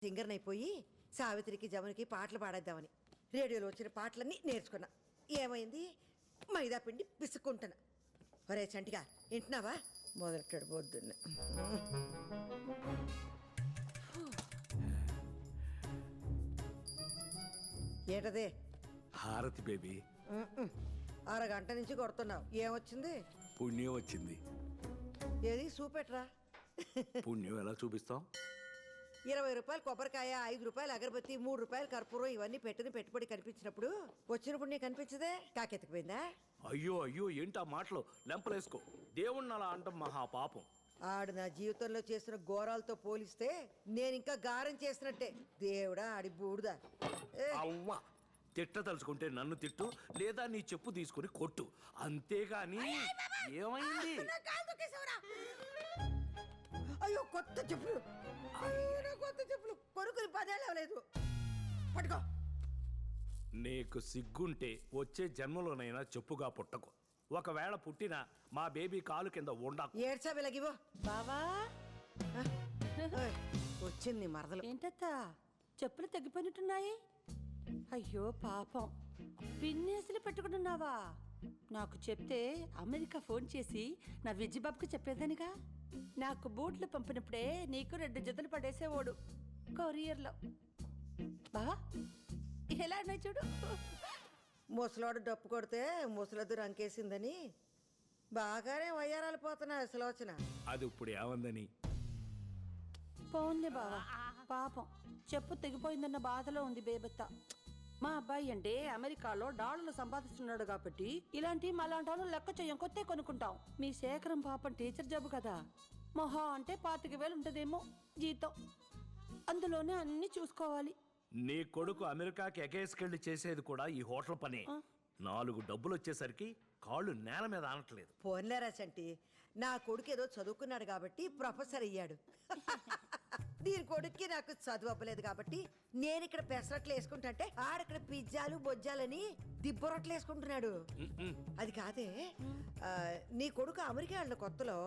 సింగర్ని అయిపోయి సావిత్రికి జమునికి పాటలు పాడేద్దామని రేడియోలో వచ్చిన పాటలన్నీ నేర్చుకున్నా. ఏమైంది, మైదా పిండి పిసుక్కుంటున్నా. ఒరే చంటిగా వింటున్నావా? మొదలెట్టాడు పొద్దున్న. ఏంటదే? హారతి బేబీ. అరగంట నుంచి కొడుతున్నావు, ఏమొచ్చింది? పుణ్యం వచ్చింది. ఏది చూపెట్రా. పుణ్యం ఎలా చూపిస్తాం? 20 రూపాయలు కొబ్బరికాయ, 5 రూపాయలు అగరబత్తి, 3 రూపాయలు కర్పూరం, ఇవన్నీ పెట్టిన పెట్టుబడి కనిపించినప్పుడు వచ్చినప్పుడు నీకు కనిపించదే? కాకెత్తుకుపోయిందా? అయ్యో అయ్యో, ఏంటా మాటలు? లెంపలేసుకో. దేవుణ్ణి అలా అంటాం మహా పాపం. ఆడు నా జీవితంలో చేసిన ఘోరాలతో పోలిస్తే నేను ఇంకా గారం చేసినట్టే. దేవుడా ఆడి బూడుదా. అవ్వా, తిట్ట తలుచుకుంటే నన్ను తిట్టు, లేదా నీ చెప్పు తీసుకుని కొట్టు, అంతేగాని. ఏమైంది? అయ్యో కొత్త చెప్పులు, కొత్త చెప్పులు కొనుక్కుని 10 ఏళ్ళు అవ్వలేదు. పట్టుకో. నీకు సిగ్గుంటే వచ్చే జన్మలోనైనా చెప్పుగా పుట్టకు. ఒకవేళ పుట్టినా మా బేబీ కాలు కింద ఉండకు. ఏడ్చా వెలగివో బావా. వచ్చింది మరదలు. ఏంటత్తా చెప్పులు తగ్గిపోయినట్టున్నాయి? అయ్యో పాపం, పిన్నేసులు పెట్టుకుంటున్నావా? నాకు చెప్తే అమెరికా ఫోన్ చేసి నా విజ్జిబాబుకి చెప్పేదానిగా. నాకు బూట్లు పంపినప్పుడే నీకు 2 జతలు పడేసేవాడు కొరియర్లో. బావా ఎలా ఉన్నాయి చూడు. ముసలోడు డప్పు కొడితే ముసలద్దు రంకేసిందని బాగానే వయ్యారాలు పోతున్నాయి సులోచన. అది ఇప్పుడు ఏమందని? పోన్లే బావా, పాపం చెప్పు తెగిపోయిందన్న బాధలో ఉంది బేబత్త. మా అబ్బాయి అంటే అమెరికాలో డాలర్లు సంపాదిస్తున్నాడు కాబట్టి ఇలాంటి మలాంటి వాళ్ళు లెక్క చెయ్యం, కొత్తే కొనుక్కుంటాం. మీ శేఖరం పాపం టీచర్ జాబ్ కదా, మొహా అంటే 25,000 ఉంటదేమో జీతం. అందులోనే అన్ని చూసుకోవాలి. నీ కొడుకు అమెరికాకి ఎగేసుకెళ్ళి చేసేది కూడా ఈ హోటల్ పనే. 4 డబ్బులు వచ్చేసరికి కాళ్ళు నేల మీద ఆనట్లేదు. పోన్లేరా చంటి, నా కొడుకు ఏదో చదువుకున్నాడు కాబట్టి ప్రొఫెసర్ అయ్యాడు. దీని కొడుక్కి నాకు చదువు అవ్వలేదు కాబట్టి నేను ఇక్కడ పెసరట్లు వేసుకుంటుంటే ఆడక్కడ పిజ్జాలు బొజ్జాలని దిబ్బరొట్లు వేసుకుంటున్నాడు. అది కాదే, నీ కొడుకు అమెరికా వెళ్ళిన కొత్తలో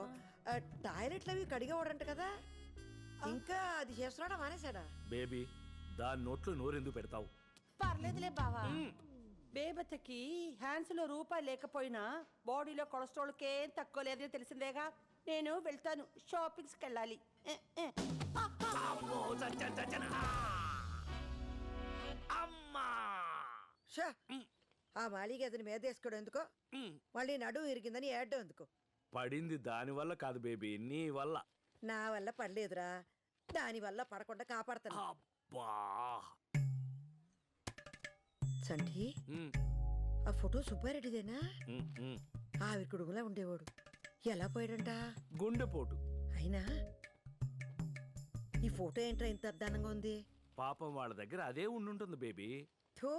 టాయిలెట్లు అవి కడిగేవాడంట కదా, ఇంకా అది చేస్తున్నాడా మానేశాడా? బేబీ, దాని నోట్లు నోరెందుకు పెడతావు? పర్లేదులే బావా. బేబత్తకి హ్యాండ్స్ లో రూపాయి లేకపోయినా బాడీలో కొలెస్ట్రాల్కేం తక్కువ లేదని తెలిసిందేగా. నేను వెళ్తాను, షాపింగ్స్కి వెళ్ళాలి. షా, ఆ మాలిగా అతని మీద వేసుకోవడం ఎందుకో, మళ్ళీ నడుము ఇరిగిందని ఏడ్డం ఎందుకు? పడింది దాని వల్ల కాదు బేబీ, నీ వల్ల. నా వల్ల పడలేదురా, దాని వల్ల పడకుండా కాపాడతాను. అబ్బా చంటి, ఆ ఫోటో సుబ్బారెడ్డిదేనా? ఆవిడ కొడుకులా ఉండేవాడు, ఎలా పోయాడంట? గుండెపోటు. అయినా ఈ ఫోటో ఏంట్రా ఇంత అద్దానంగా ఉంది? పాపం వాళ్ళ దగ్గర అదే ఉండుంటుంది బేబీ. థూ,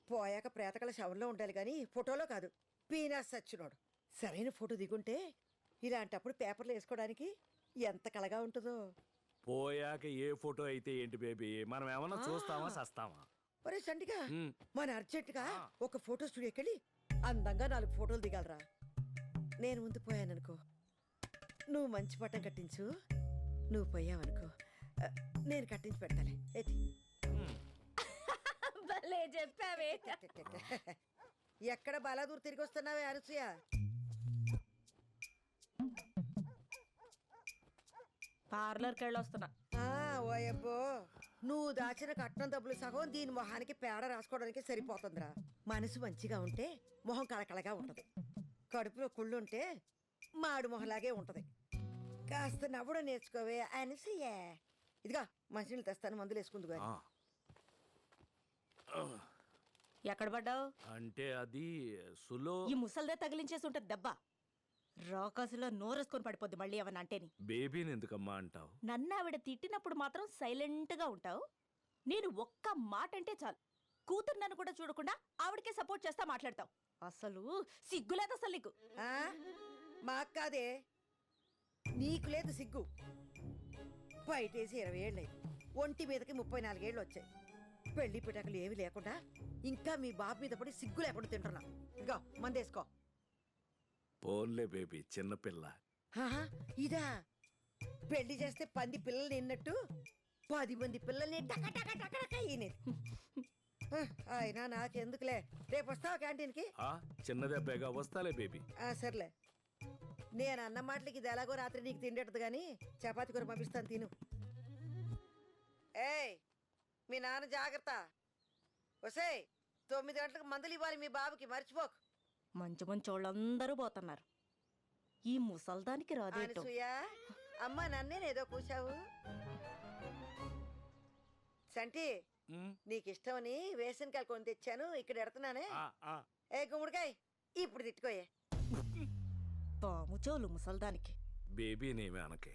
పోయాక ప్రేతకల శవంలో ఉండాలి కానీ ఫోటోలో కాదు. పీనాస్ సచ్చినోడు. సరైన ఫోటో దిగుంటే ఇలాంటప్పుడు పేపర్లు వేసుకోవడానికి ఎంత కళగా ఉంటుందో. పోయాక ఏ ఫోటో అయితే ఏంటి బేబీ, మనం ఏమన్నా చూస్తామా సస్తామా? ఒరే చంటిగా, మన అర్జెంటుగా ఒక ఫోటో స్టూడియోకి వెళ్ళి అందంగా 4 ఫోటోలు దిగాలరా. నేను ముందు పోయాననుకో, నువ్వు మంచి పట్టం కట్టించు. నువ్వు పోయావనుకో, నేను కట్టించి పెడతాలే. భలే చెప్పావే. ఎక్కడ బాలాదూర్ తిరిగి వస్తున్నావే అనసూయ? పార్లర్కి వెళ్ళొస్తున్నా. ఓయబ్బో, నువ్వు దాచిన కట్నం డబ్బులు సగం దీని మొహానికి పేడ రాసుకోవడానికి సరిపోతుందిరా. మనసు మంచిగా ఉంటే మొహం కళకళగా ఉంటది, కడుపులో కుళ్ళుంటే మాడు మొహలాగే ఉంటది. కాస్త నవ్వడం నేర్చుకోవే అనసూయ. ఇదిగా మంచినీళ్ళు తెస్తాను, మందులు వేసుకుంది. ఎక్కడ పడ్డావు? అంటే అది సులో. ఈ ముసల్దే తగిలించేసి ఉంటది దెబ్బ. రాకాసులో నోరేసుకొని పడిపోద్ది మళ్ళీ ఏమన్నా అంటేని. బేబీని ఎందుకమ్మా అంటావు? నన్ను ఆవిడ తిట్టినప్పుడు మాత్రం సైలెంట్గా ఉంటావు. నేను ఒక్క మాట అంటే చాలు, కూతురు నన్ను కూడా చూడకుండా ఆవిడకే సపోర్ట్ చేస్తా మాట్లాడతావు. అసలు సిగ్గులేదు అసలు నీకు. మాకు కాదే, నీకు లేదు సిగ్గు. బయటేసి 20 ఏళ్ళు, ఒంటి మీదకి 34 ఏళ్ళు వచ్చాయి. పెళ్లి పిటకలు ఏమి లేకుండా ఇంకా మీ బాబు మీద పడి సిగ్గు లేకుండా తింటున్నా. ఇదిగో మందేసుకో. పోన్లే బేబీ, చిన్నపిల్ల. ఇదా పెళ్లి చేస్తే పంది పిల్లలు నిన్నట్టు 10 మంది పిల్లల్ని టక టక టక టక ఈనేది. అయినా నాకెందుకులే, రేపు వస్తావా క్యాంటీన్కి? ఆ చిన్నదే అబ్బాయిగా వస్తాలే బేబీ. సర్లే, నేను అన్న మాటలకి ఇది ఎలాగో రాత్రి నీకు తిండేటది కానీ చపాతి కూర పంపిస్తాను తిను. ఏయ్ మీ నాన్న జాగ్రత్త. ఒసేయ్ 9 గంటలకు మందులు ఇవ్వాలి మీ బాబుకి, మర్చిపోకు. మంచి మంచి వాళ్ళందరూ పోతున్నారు, ఈ ముసల్దానికి రాదేటో. అనసూయ, అమ్మ నన్నేనేదో కూసావు. సంటి, ఉమ్, నీకు ఇష్టమని వేసనకాయలు కొని తెచ్చాను, ఇక్కడ ఎడుతున్నానే. ఆ, ఆ. ఏ గుమ్మడికాయ, ఇప్పుడు తిట్టుకోయే. పాముచోలు ముసల్దానికి. బేబీనేమి అనకే,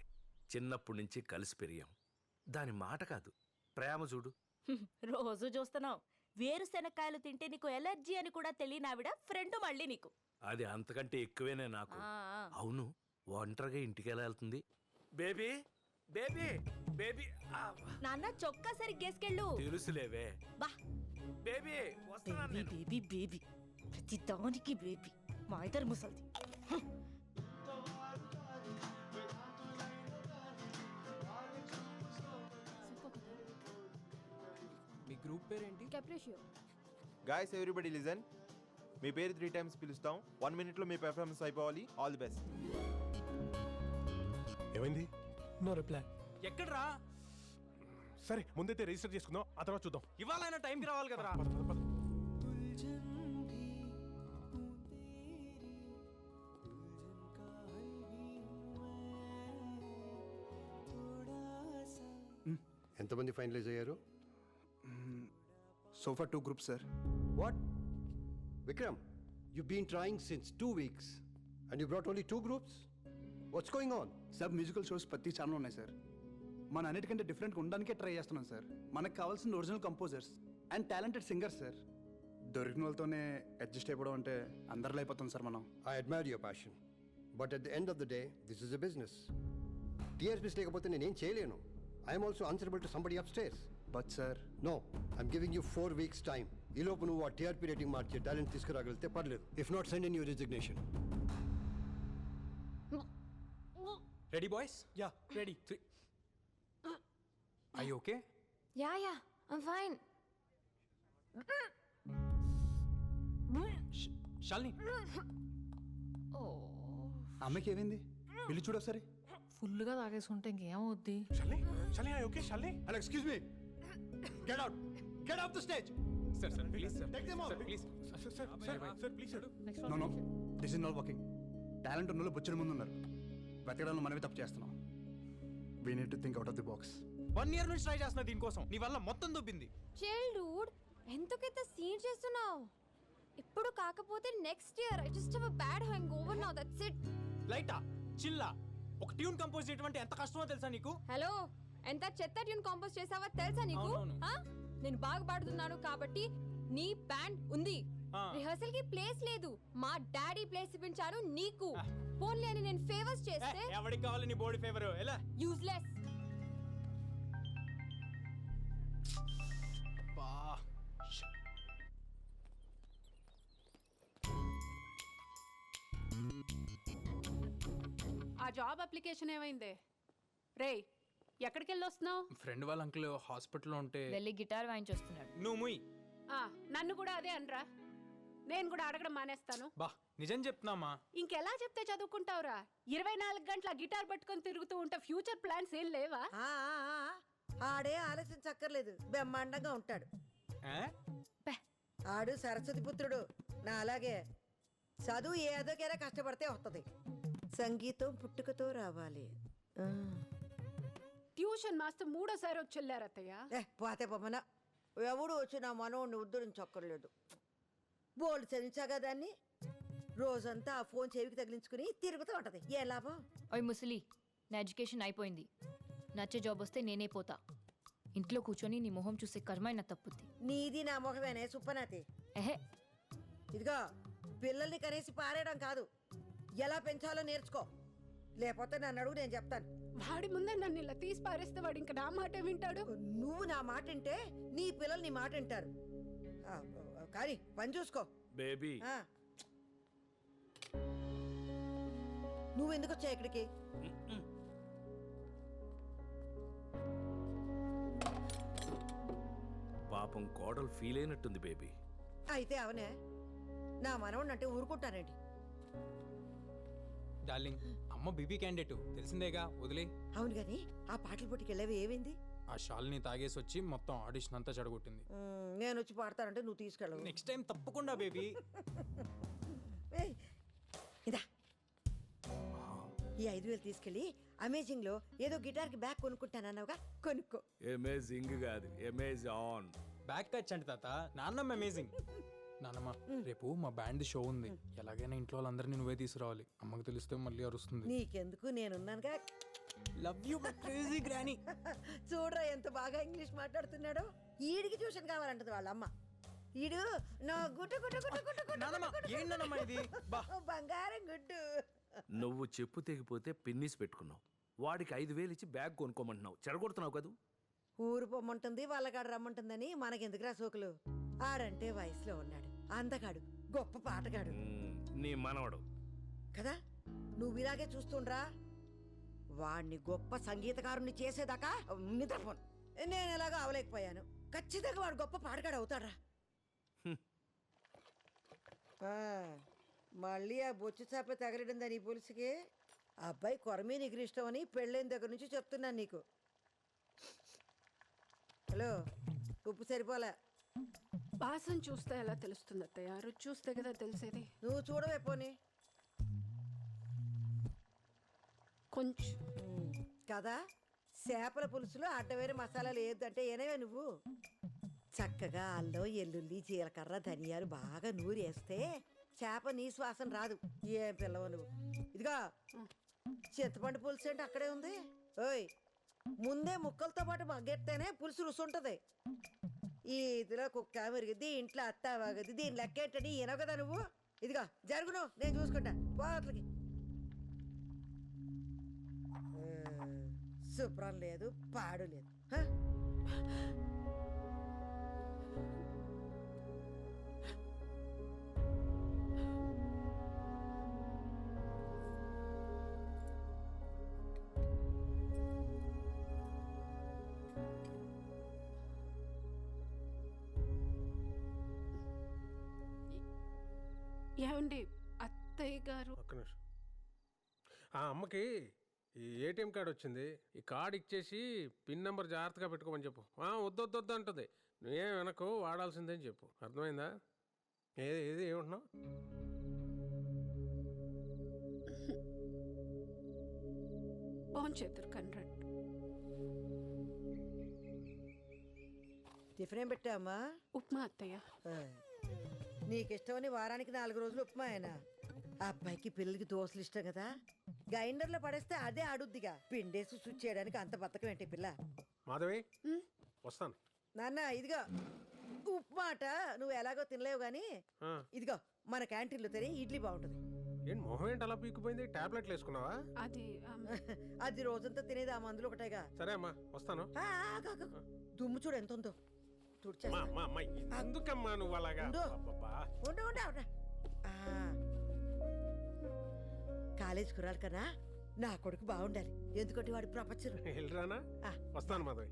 చిన్నప్పటి నుంచి కలిసి పెరిగాం. దాని మాట కాదు, ప్రేమ చూడు. రోజు చూస్తున్నావు, వేరుశెనక్కాయలు తింటే నీకు ఎలర్జీ అని కూడా తెలియనావిడ ఫ్రెండ్ మళ్ళీ నీకు. అది అంతకంటే ఎక్కువేనే నాకు. ఆ, ఆ. అవును, ఒంటరిగా ఇంటికి ఎలా వెళ్తుంది? Baby baby baby. నాన్న చొక్కా సరిగ్గేసుకెళ్ళు. తెలుసులేవే. బా, బేబీ వస్తున్నాను బేబీ నేను. బేబీ బేబీ, ప్రతి దానికి బేబీ. మా ఇద్దరు ముసల్ది. మీ గ్రూప్ పేరేంటి? కెప్రిషియో. Guys everybody listen. మీ పేరు 3 times పిలుస్తాం. 1 minute మీ పెర్ఫార్మెన్స్ అయిపోవాలి. All the best. ఏమైంది? No reply. ఎక్కడ్రా? సరే ముందైతే రిజిస్టర్ చేసుకుందాం, ఆ తర్వాత చూద్దాం. ఇవాళ టైంకి రావాలి కదరా. పద, పద, పద. ఎంతమంది ఫైనలైజ్ అయ్యారు? So far 2 groups sir. What Vikram, you been trying since 2 weeks and you brought only 2 groups? What's going on? Sir musical shows ప్రతి ఛానల్ ఉన్నాయి సార్. మన అన్నిటికంటే డిఫరెంట్గా ఉండడానికే ట్రై చేస్తున్నాం సార్. మనకు కావాల్సిన original composers and talented singers sir. దొరికిన వాళ్ళతోనే అడ్జస్ట్ అయిపోవడం అంటే అందరిలో అయిపోతాం సార్ మనం. I admire your passion, but at the end of the day this is a business. TRPs లేకపోతే నేనేం చేయలేను. I'm also answerable to somebody upstairs. But sir, no, I'm giving you 4 weeks time. ఈ లోపు నువ్వు ఆ TRP rating మార్చే talent తీసుకురాగలిగితే పర్లేదు. If not, send in your resignation. Ready boys? Ya ready. 3. I okay? Ya I'm fine. Shalini, అమ్మకి ఏమైంది? పిల్లి చూడు ఒకసారి. ఫుల్గా తాగేసుకుంటే ఇంకేమవుద్ది? Shalini, Shalini, I okay? Shalini, hello, excuse me, get out, get off the stage. Sir sir please sir. Take them out. Please. Sir please. No no, this is not working. Talent ఉన్న వాళ్ళు బొచ్చిన ముందు ఉన్నారు. వెతకడంలో మనమే తప్పు చేస్తున్నాం. We need to think out of the box. 1 year నుంచి ట్రై చేస్తున్నా దీనికోసం. నీ వల్ల మొత్తం దొబ్బింది. చిల్ డూడ్, ఎందుకైతే సీన్ చేస్తున్నావు? ఇప్పుడు కాకపోతే next year. I just have a bad hangover now, that's it. లైటా చిల్లా ఒక ట్యూన్ కంపోజ్ చేయడం అంటే ఎంత కష్టమో తెలుసా నీకు? హలో, ఎంత చెత్త ట్యూన్ కంపోజ్ చేసావో తెలుసా నీకు? అవునవును. ఆ? నేను బాగా పాడుతున్నాను కాబట్టి నీ బ్యాండ్ ఉంది. ఆ. రిహర్సల్ కి ప్లేస్ లేదు. మా డాడీ ప్లేస్ ఇప్పించాను నీకు. పోన్లే అని నేను ఫేవర్స్ చేస్తే ఎవరికి కావాలి నీ బాడీ ఫేవర్? ఎలా? యూజ్లెస్. ఆ జాబ్ అప్లికేషన్ ఏమైంది? రేయ్, ఎక్కడికి వెళ్ళి వస్తున్నావు? ఫ్రెండ్ వాళ్ళ అంకుల్ హాస్పిటల్లో ఉంటే వెళ్ళి గిటార్ వాయించొస్తున్నాడు. నువ్వు ముయ్. నన్ను కూడా అదే అనరా. నేను కూడా అడగడం మానేస్తాను. బా నిజం చెప్తున్నామా? ఇంకెలా చెప్తే చదువుకుంటావురా? 24 గంటల గిటార్ పట్టుకొని తిరుగుతూ ఉంటే ఫ్యూచర్ ప్లాన్స్ ఏం లేవా? ఆడే ఆలోచించక్కర్లేదు, బ్రహ్మాండంగా ఉంటాడు. ఆడు సరస్వతి పుత్రుడు, నా అలాగే. చదువు ఏదోకైనా కష్టపడితే వస్తుంది. సంగీతం పుట్టుకతో రావాలి. ట్యూషన్ మాస్టర్ 3ఓసారి వచ్చి వెళ్ళారత్తయ్య. పోతే పొమ్మన ఎవడు వచ్చి నా మనోడిని ఉద్ధరించక్కర్లేదు. బోల్డ్ చదివించాగా దాన్ని. రోజంతా ఆ ఫోన్ చెవికి తగిలించుకుని తిరుగుతూ ఉంటది. ఏ లాభం? ఓయ్ ముసలి, నా ఎడ్యుకేషన్ అయిపోయింది. నచ్చే జాబ్ వస్తే నేనే పోతా. ఇంట్లో కూర్చొని నీ మొహం చూసే కర్మైనా తప్పుద్ది. నీది నా మొహమేనే సుప్పనాతి. ఎహే, ఇదిగో, పిల్లల్ని కనేసి పారేయడం కాదు, ఎలా పెంచాలో నేర్చుకో. లేకపోతే నన్ను అడుగు, నేను చెప్తాను. వాడి ముందే నన్ను ఇలా తీసి పారేస్తే వాడు ఇంకా నా మాట వింటాడు. నువ్వు నా మాట వింటే నీ పిల్లలు నీ మాట వింటారు. కానీ పని చూసుకో. బేబీ నువ్వెందుకు వచ్చావు ఇక్కడికి? పాపం కోడలు ఫీల్ అయినట్టుంది బేబీ. అయితే అవనే నా మనవడిని అంటే ఊరుకుంటానండి. డార్లింగ్, అమ్మ బీబీ క్యాండిడేట్ తెలిసిందేగా, వదిలే. అవును గాని ఆ పాటల పోటీకి వెళ్ళేవి ఏమైంది? ఆ షాల్ని తాగేసి వచ్చి మొత్తం ఆడిషన్ అంతా చెడగొట్టింది. నేను వచ్చి పాడతానంటే నువ్వు తీసుకెళ్ళవు. నెక్స్ట్ టైం తప్పకుండా బేబీ. ఏయ్, ఇదా ఈ 5,000 తీసుకెళ్ళి అమేజింగ్ లో ఏదో గిటార్ కి బ్యాగ్ కొనుక్కుంటానన్నావుగా, కొనుక్కో. అమేజింగ్ కాదు, అమేజాన్. బ్యాక్ ప్యాచ్ అంటే తాత, నాన్నమ్మ అమేజింగ్. నాన్నమ్మ, రేపు మా బ్యాండ్ షో ఉంది. ఎలాగైనా ఇంట్లో వాళ్ళందరినీ నువ్వే తీసుకురావాలి. అమ్మకి తెలిస్తే మళ్ళీ అరుస్తుంది. నీకెందుకు, నేనున్నానుగా. Love you my crazy granny. చూడరా ఎంత బాగా ఇంగ్లీష్ మాట్లాడుతున్నాడో. ఈడికి ట్యూషన్ కావాలంటది వాళ్ళ అమ్మ. ఈడు నా గుట్టు గుట్టు గుట్టు గుట్టు గుట్టు నాన్నమ్మ, ఏం నాన్నమ్మ ఇది? బా. బంగారం గుడ్డు. నువ్వు చెప్పు తెగిపోతే పిన్నిస్ పెట్టుకున్నావు. వాడికి 5,000 ఇచ్చి బ్యాగ్ కొనుక్కోమంటున్నావు. చెడగొడుతున్నావు కదూ. ఊరు పొమ్మంటుంది, వాళ్ళకాడు రమ్మంటుందని మనకెందుకురా సోకులు. ఆడంటే వయసులో ఉన్నాడు, అందగాడు, గొప్ప పాటగాడు నీ మనవడు కదా. నువ్వు ఇలాగే చూస్తుండ్రా. వాణ్ణి గొప్ప సంగీతకారుణ్ణి చేసేదాకా నిద్రపోను. నేను ఎలాగో అవలేకపోయాను. ఖచ్చితంగా వాడు గొప్ప పాటగాడు అవుతాడ్రా. మళ్ళీ ఆ బొచ్చు చేప తగలడిందా నీ పులుసుకి? ఆ అబ్బాయి కొరమే నీకు ఇష్టం అని పెళ్ళైన దగ్గర నుంచి చెప్తున్నాను నీకు. హలో, ఉప్పు సరిపోలే. వాసన చూస్తే ఎలా తెలుస్తుంది అత్తయ్య? రుచి చూస్తే కదా తెలిసేది. నువ్వు చూడవే పోనీ. కొంచెం కదా, చేపల పులుసులో అడ్డవేరే మసాలాలు ఏదంటే ఏనవే నువ్వు. చక్కగా అల్లం, ఎల్లుల్లి, జీలకర్ర, ధనియాలు బాగా నూరేస్తే చేప నీ శ్వాసన రాదు. ఏం పిల్లవు నువ్వు. ఇదిగా చింతపండు పులుసు అంటే అక్కడే ఉంది. ఓయ్, ముందే ముక్కలతో పాటు మగ్గెత్తేనే పులుసు రుసు ఉంటుంది. ఈ ఇదిలో కుక్క మెరిగిద్ది, ఇంట్లో అత్త వాగద్ది, దీని లెక్కేంటని ఈనవు కదా నువ్వు. ఇదిగా జరుగును, నేను చూసుకుంటా. పోట్లకి శుభ్రం లేదు, పాడు లేదు. ఏమండి అత్తయ్య గారు? ఒక్క నిమిషం. ఆ అమ్మకి ఈ ఏటీఎం కార్డు వచ్చింది. ఈ కార్డు ఇచ్చేసి పిన్ నెంబర్ జాగ్రత్తగా పెట్టుకోమని చెప్పు. వద్దొద్దు అంటుంది. నువ్వేం వెనకు వాడాల్సిందని చెప్పు. అర్థమైందా? ఏది ఏమంటున్నావు? చేతురు కన్రాడ్. టిఫిన్ ఏం పెట్టామా? ఉప్మా అత్తయ్య. నీకిష్టమని వారానికి 4 రోజులు ఉప్మా అయినా. ఆ అబ్బాయికి పిల్లలకి దోశలు ఇష్టం కదా, గ్రైండర్లో పడేస్తే అదే ఆడుద్దిగా. పిండేసి స్విచ్ చేయడానికి అంత బతకం ఏంటి పిల్ల? మాధవి, వస్తాను. నాన్న ఇదిగో ఉప్మా అట. నువ్వు ఎలాగో తినలేవు గాని ఇదిగో మన క్యాంటీన్లో తినే ఇడ్లీ బాగుంటుంది. ఏంటి మొహం ఏంటి అలా పీకిపోయింది? టాబ్లెట్లు వేసుకున్నావా? అది రోజంతా తినేది ఆ మందులు ఒకటేగా. సరే అమ్మా, వస్తాను. దుమ్ము చూడు ఎంత ఉందో. ఎందుకమ్మా నువ్వు అలాగా? కాలేజ్ కురాలి కదా, నా కొడుకు బాగుండాలి. ఎందుకంటే వాడి ప్రపంచం. వెళ్ళరానా? వస్తాను మాధవి.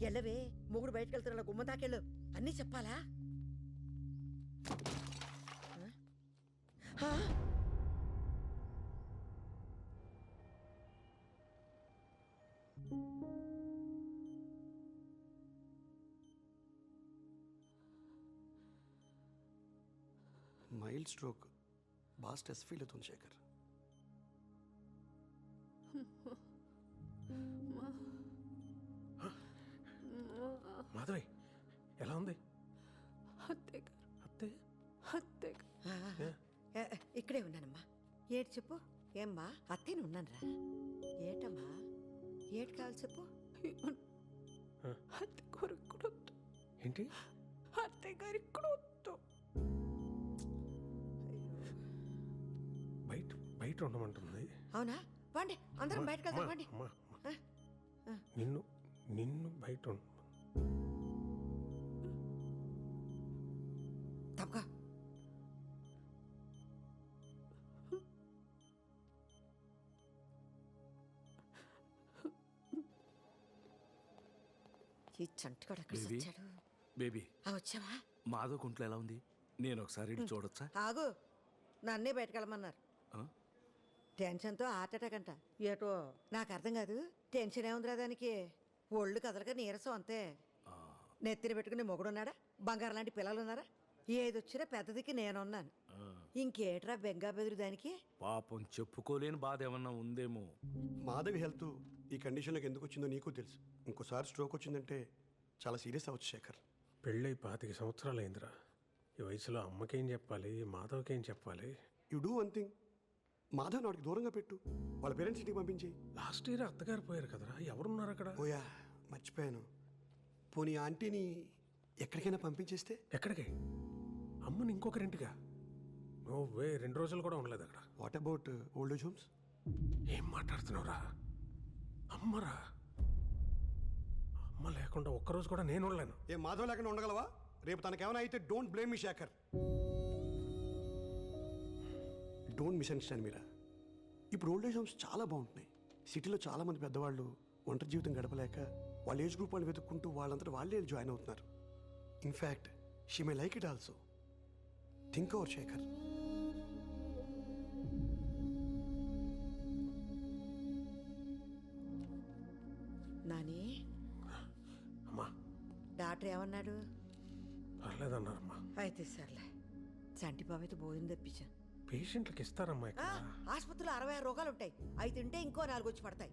ఎల్లవే, మొగుడు బయటకు వెళ్తున్నా గుమ్మ తాకెళ్ళు. అన్నీ చెప్పాలా? Mild stroke. బాగా స్ట్రెస్ ఫీల్ అవుతుంది శేఖర్. మాధవి, ఎలా ఉంది? ఇక్కడే ఉన్నానమ్మా. ఏటి చెప్పు. ఏమ్మా అత్తేను ఉన్నానరా. ఏటమ్మా ఏటి కావాలి చెప్పు. ఏంటి? బయట ఉండమంటుంది. అవునా? పండి అందరం బయటకు వెళ్తాం. పండి. నిన్ను బయట తప్పగా ఈ చంటికాడు ఎక్కడ బేబీ వచ్చాడు? బేబీ వచ్చావా? మాధవ్ కుంట్లో ఎలా ఉంది? నేను ఒకసారి ఇటు చూడొచ్చా? ఆగు, నన్నే బయటకెళ్ళమన్నారు. ఆ? టెన్షన్తో హార్ట్ అటాక్ అంట. ఏటో నాకు అర్థం కాదు. టెన్షన్ ఏముందిరా దానికి? ఒళ్ళు కదలక నీరసం అంతే. నెత్తిన పెట్టుకుని మొగుడున్నాడా? బంగారం లాంటి పిల్లలు ఉన్నారా? ఏదొచ్చినా పెద్దదికి నేనున్నాను. ఇంకేట్రా బెంగా బెదురు దానికి? పాపం చెప్పుకోలేని బాధ ఏమన్నా ఉందేమో. మాధవి హెల్త్ ఈ కండిషన్లోకి ఎందుకు వచ్చిందో నీకు తెలుసు. ఇంకోసారి స్ట్రోక్ వచ్చిందంటే చాలా సీరియస్ అవ్వచ్చు శేఖర్. పెళ్ళై 25 సంవత్సరాలు అయిందిరా. ఈ వయసులో అమ్మకేం చెప్పాలి, మాధవ్కేం చెప్పాలి? You do one thing, Madhav నాటికి దూరంగా పెట్టు. వాళ్ళ పేరెంట్స్ ఇంటికి పంపించి. లాస్ట్ ఇయర్ అత్తగారు పోయారు కదరా, ఎవరున్నారు అక్కడ? ఓయా మర్చిపోయాను. పోనీ ఆంటీని ఎక్కడికైనా పంపించేస్తే? ఎక్కడికి? అమ్మని ఇంకొకరింటిగా? నువ్వే 2 రోజులు కూడా ఉండలేదు అక్కడ. What about old age homes? ఏం మాట్లాడుతున్నావురా? అమ్మరా, అమ్మ లేకుండా ఒక్కరోజు కూడా నేను ఉండలేను. ఏ మాధవ్ లేకుండా ఉండగలవా? రేపు తనకేమైనా అయితే don't blame me Shekhar. Don't misunderstand Meera. ఇప్పుడు ఓల్డ్ ఏజ్ హోమ్స్ చాలా బాగుంటున్నాయి. సిటీలో చాలా మంది పెద్దవాళ్ళు ఒంటరి జీవితం గడపలేక వాళ్ళ ఏజ్ గ్రూప్ వాళ్ళు వెతుక్కుంటూ వాళ్ళంతా వాళ్ళే జాయిన్ అవుతున్నారు. In fact she may like it also. Think over Shekhar. Nani, అమ్మా డాక్టర్ ఏమన్నాడు? పర్లేదన్నారమ్మా. అయితే సర్లే, చంటి బాబు అయితే భోజనం తెప్పించా. పేషెంట్లకు ఇస్తారమ్మా ఇక్కడ. ఆసుపత్రిలో 66 రోగాలు ఉంటాయి. అవి తింటే ఇంకో 4 వచ్చి పడతాయి.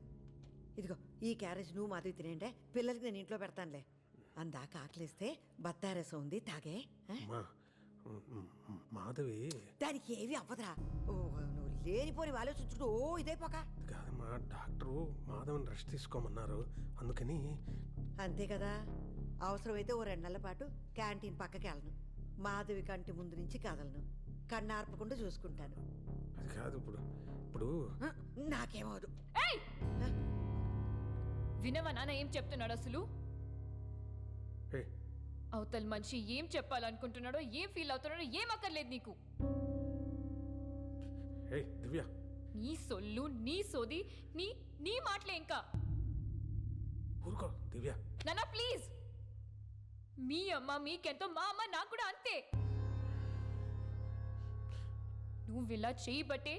ఇదిగో ఈ క్యారేజ్ నువ్వు మాధవి తినేంటే, పిల్లలకి నేను ఇంట్లో పెడతానులే. అందాక ఆకలిస్తే బత్తారసం ఉంది, తాగే. అమ్మా, మాధవి దానికి ఏవి అవ్వదురా. నువ్వు లేనిపోని ఆలోచించుకుంటూ ఇదైపోక. కాదమ్మా, డాక్టరు మాధవని రెస్ట్ తీసుకోమన్నారు, అందుకని. అంతే కదా. అవసరమైతే ఓ 2 నెలల పాటు క్యాంటీన్ పక్కకి వెళ్ళను. మాధవి కంటి ముందు నుంచి కదలను. కన్నార్పకుండా చూసుకుంటాను. అది కాదు, ఇప్పుడు నాకేమవదు. వినవా నాన్న ఏం చెప్తున్నాడు అసలు? అవతల మనిషి ఏం చెప్పాలనుకుంటున్నాడో, ఏం ఫీల్ అవుతున్నాడో ఏం అక్కర్లేదు నీకు. దివ్య, నీ సొల్లు, నీ సోది, నీ మాటలే ఇంకా. ఊరుకో దివ్య. నాన్న ప్లీజ్. మీ అమ్మ మీకెంతో, మా అమ్మ నాకు కూడా అంతే. నువ్వు ఇలా చేయబట్టే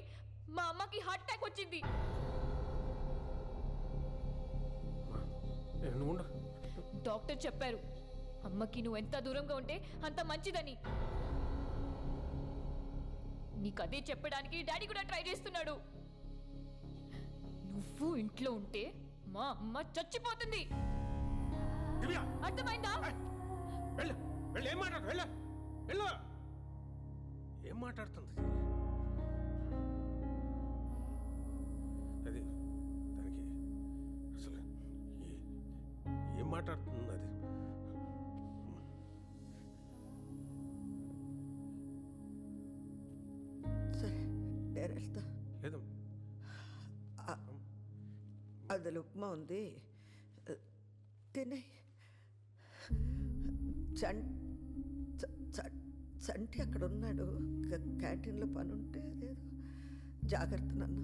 మా అమ్మకి హార్ట్ అటాక్ వచ్చింది. డాక్టర్ చెప్పారు అమ్మకి నువ్వు ఎంత దూరంగా ఉంటే అంత మంచిదని. నీకు అదే చెప్పడానికి డాడీ కూడా ట్రై చేస్తున్నాడు. నువ్వు ఇంట్లో ఉంటే మా అమ్మ చచ్చిపోతుంది. అర్థమైందా? ఏం మాట్లాడుతుంది అది? దానికి అసలు ఏం మాట్లాడుతుంది అది? సరే నేను వెళ్తా. లేదు, అందులో ఉప్మా ఉంది, తినే. చంటి అక్కడ ఉన్నాడు. క్యాంటీన్లో పని ఉంటే అదేదో. జాగ్రత్త నాన్న.